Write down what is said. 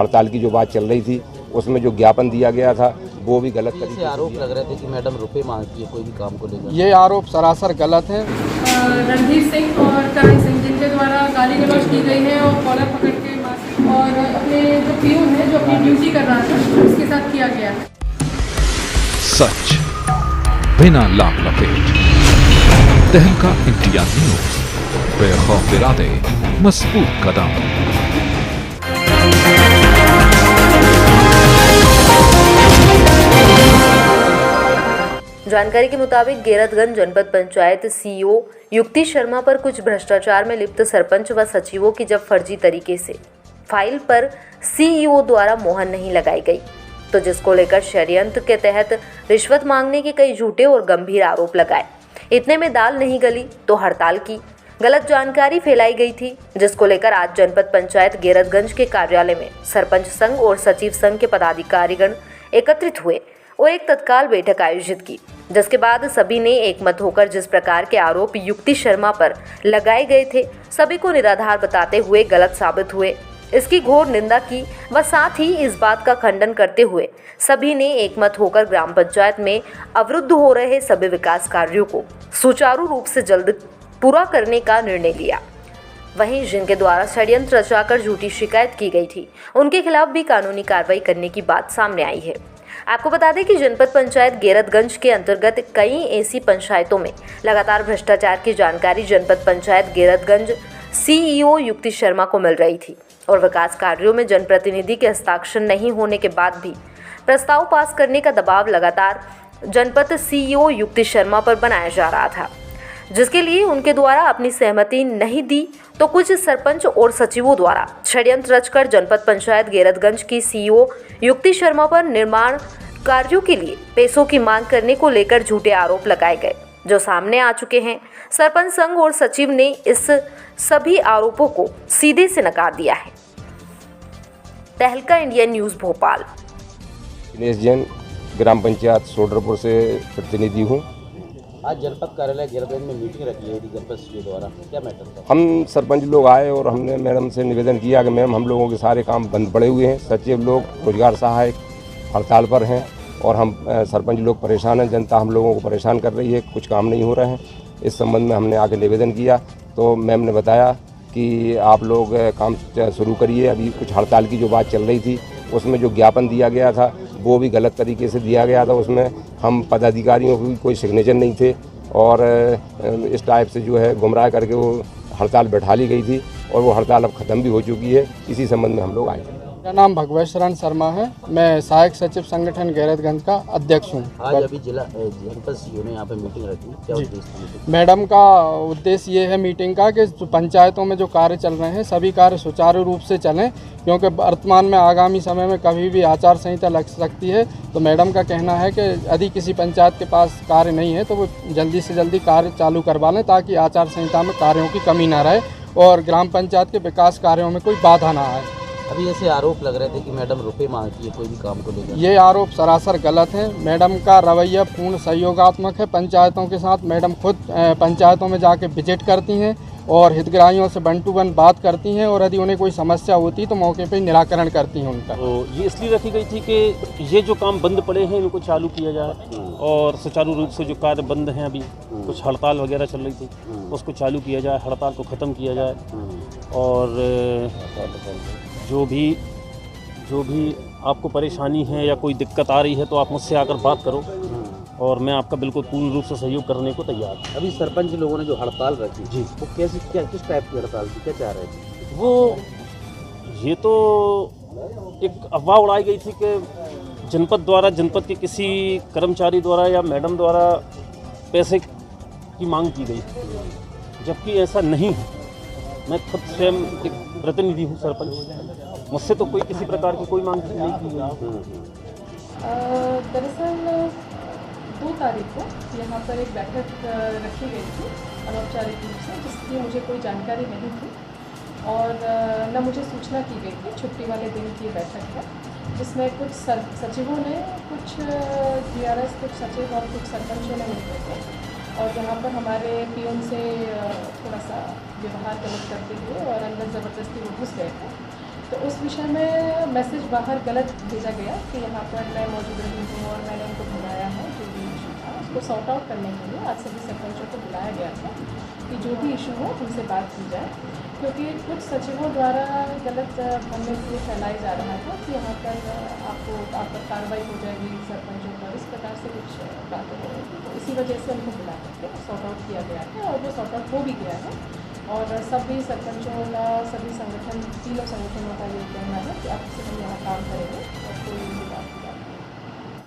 हड़ताल की जो बात चल रही थी उसमें जो ज्ञापन दिया गया था वो भी गलत तरीके से आरोप लग रहे थे कि मैडम रुपए मांगती है कोई भी काम को लेकर। ये आरोप सरासर गलत है। रणधीर सिंह और करण सिंह जिनके द्वारा गाली गलौज की गई है और कॉलर पकड़ के और अपने जो पीयून है जो अपनी ड्यूटी कर रहा था उसके साथ किया गया है। सच बिना लाभ लपेट, तहलका इंडिया न्यूज, बेखौफ इरादे, मजबूत कदम। जानकारी के मुताबिक गैरतगंज जनपद पंचायत सीईओ युक्ति शर्मा पर कुछ भ्रष्टाचार में लिप्त सरपंच व सचिवों की जब फर्जी तरीके से फाइल पर सीईओ द्वारा मोहर नहीं लगाई गई तो जिसको लेकर षड्यंत्र के तहत रिश्वत मांगने के कई झूठे और गंभीर आरोप लगाए। इतने में दाल नहीं गली तो हड़ताल की गलत जानकारी फैलाई गई थी, जिसको लेकर आज जनपद पंचायत गैरतगंज के कार्यालय में सरपंच संघ और सचिव संघ के पदाधिकारीगण एकत्रित हुए और एक तत्काल बैठक आयोजित की, जिसके बाद सभी ने एकमत होकर जिस प्रकार के आरोप युक्ति शर्मा पर लगाए गए थे सभी को निराधार बताते हुए गलत साबित हुए। इसकी घोर निंदा की व साथ ही इस बात का खंडन करते हुए सभी ने एकमत होकर ग्राम पंचायत में अवरुद्ध हो रहे सभी विकास कार्यों को सुचारू रूप से जल्द पूरा करने का निर्णय लिया। वहीं जिनके द्वारा षड्यंत्र रचाकर झूठी शिकायत की गई थी उनके खिलाफ भी कानूनी कार्रवाई करने की बात सामने आई है। आपको बता दें कि जनपद पंचायत गैरतगंज के अंतर्गत कई ऐसी पंचायतों में लगातार भ्रष्टाचार की जानकारी जनपद पंचायत गैरतगंज सीईओ युक्ति शर्मा को मिल रही थी और विकास कार्यों में जनप्रतिनिधि के हस्ताक्षर नहीं होने के बाद भी प्रस्ताव पास करने का दबाव लगातार जनपद सीईओ युक्ति शर्मा पर बनाया जा रहा था, जिसके लिए उनके द्वारा अपनी सहमति नहीं दी तो कुछ सरपंच और सचिवों द्वारा षड्यंत्र रचकर जनपद पंचायत गैरतगंज की सीईओ युक्ति शर्मा पर निर्माण कार्यों के लिए पैसों की मांग करने को लेकर झूठे आरोप लगाए गए, जो सामने आ चुके हैं। सरपंच संघ और सचिव ने इस सभी आरोपों को सीधे से नकार दिया है। तहलका इंडिया न्यूज़ भोपाल। दिनेश जैन, ग्राम पंचायत सोडरपुर से प्रतिनिधि हूँ। आज जनपद कार्यालय गैरतगंज में मीटिंग रखी है जनपद सीईओ द्वारा, क्या मैटर था? हम सरपंच लोग आए और हमने मैडम से निवेदन किया कि मैम हम लोगों के सारे काम बंद पड़े हुए हैं, सचिव लोग रोजगार सहायक हड़ताल पर हैं और हम सरपंच लोग परेशान हैं, जनता हम लोगों को परेशान कर रही है, कुछ काम नहीं हो रहे हैं। इस संबंध में हमने आके निवेदन किया तो मैम ने बताया कि आप लोग काम शुरू करिए। अभी कुछ हड़ताल की जो बात चल रही थी उसमें जो ज्ञापन दिया गया था वो भी गलत तरीके से दिया गया था, उसमें हम पदाधिकारियों की कोई सिग्नेचर नहीं थे और इस टाइप से जो है गुमराह करके वो हड़ताल बैठा ली गई थी और वो हड़ताल अब ख़त्म भी हो चुकी है। इसी संबंध में हम लोग आए। मेरा नाम भगवत शरण शर्मा है, मैं सहायक सचिव संगठन गैरतगंज का अध्यक्ष हूँ। आज अभी जिला जनपद सीईओ ने यहाँ पे मीटिंग रखी, क्या उद्देश्य था? मैडम का उद्देश्य ये है मीटिंग का कि पंचायतों में जो कार्य चल रहे हैं सभी कार्य सुचारू रूप से चलें, क्योंकि वर्तमान में आगामी समय में कभी भी आचार संहिता लग सकती है। तो मैडम का कहना है कि यदि किसी पंचायत के पास कार्य नहीं है तो वो जल्दी से जल्दी कार्य चालू करवा लें ताकि आचार संहिता में कार्यों की कमी ना रहे और ग्राम पंचायत के विकास कार्यों में कोई बाधा ना आए। अभी ऐसे आरोप लग रहे थे कि मैडम रुपए मांगती है कोई भी काम को लेकर। ये आरोप सरासर गलत है। मैडम का रवैया पूर्ण सहयोगात्मक है पंचायतों के साथ। मैडम खुद पंचायतों में जाके विजिट करती हैं और हितग्राहियों से वन टू वन बात करती हैं और यदि उन्हें कोई समस्या होती तो मौके पर निराकरण करती हैं उनका। तो ये इसलिए रखी गई थी कि ये जो काम बंद पड़े हैं इनको चालू किया जाए और सुचारू रूप से जो कार्य बंद हैं अभी कुछ हड़ताल वगैरह चल रही थी उसको चालू किया जाए, हड़ताल को ख़त्म किया जाए और जो भी आपको परेशानी है या कोई दिक्कत आ रही है तो आप मुझसे आकर बात करो और मैं आपका बिल्कुल पूर्ण रूप से सहयोग करने को तैयार हूँ। अभी सरपंच लोगों ने जो हड़ताल रखी जी वो किस टाइप की हड़ताल थी, क्या चाह रहे थे वो? ये तो एक अफवाह उड़ाई गई थी कि जनपद के किसी कर्मचारी द्वारा या मैडम द्वारा पैसे की मांग की गई, जबकि ऐसा नहीं है। मैं खुद स्वयं एक प्रतिनिधि हूँ सरपंच, मुझसे तो कोई किसी प्रकार की कोई मांग नहीं की गई। दरअसल 2 तारीख को यहाँ पर एक बैठक रखी गई थी अनौपचारिक रूप से, जिसकी मुझे कोई जानकारी नहीं थी और न मुझे सूचना की गई थी। छुट्टी वाले दिन की बैठक है जिसमें कुछ सचिवों ने, कुछ DRS, कुछ सचिव और कुछ सरपंचों ने मिलते थे और यहाँ पर हमारे पीओन से थोड़ा सा व्यवहार गलत करते हुए और अंदर ज़बरदस्ती वो घुस गए थे। तो उस विषय में मैसेज बाहर गलत भेजा गया कि यहाँ पर मैं मौजूद रही हूँ और मैंने उनको बुलाया है। जो भी इशू था उसको सॉर्ट आउट करने के लिए आज सभी सरपंचों को बुलाया गया था कि जो भी इशू हो उनसे बात की जाए, क्योंकि कुछ सचिवों द्वारा गलत भ्रम ये फैलाया जा रहा था कि यहाँ पर आप पर कार्रवाई हो जाएगी सरपंचों पर, इस प्रकार से कुछ बातें हो रही थी। तो इसी वजह से उनको बुला करके सॉर्ट आउट किया गया है और वो सॉर्ट आउट हो भी गया है। और सभी सरपंचों का, सभी संगठन, तीनों संगठनों का ये कहना है कि अब से हम यहाँ काम करेंगे और कोई भी बात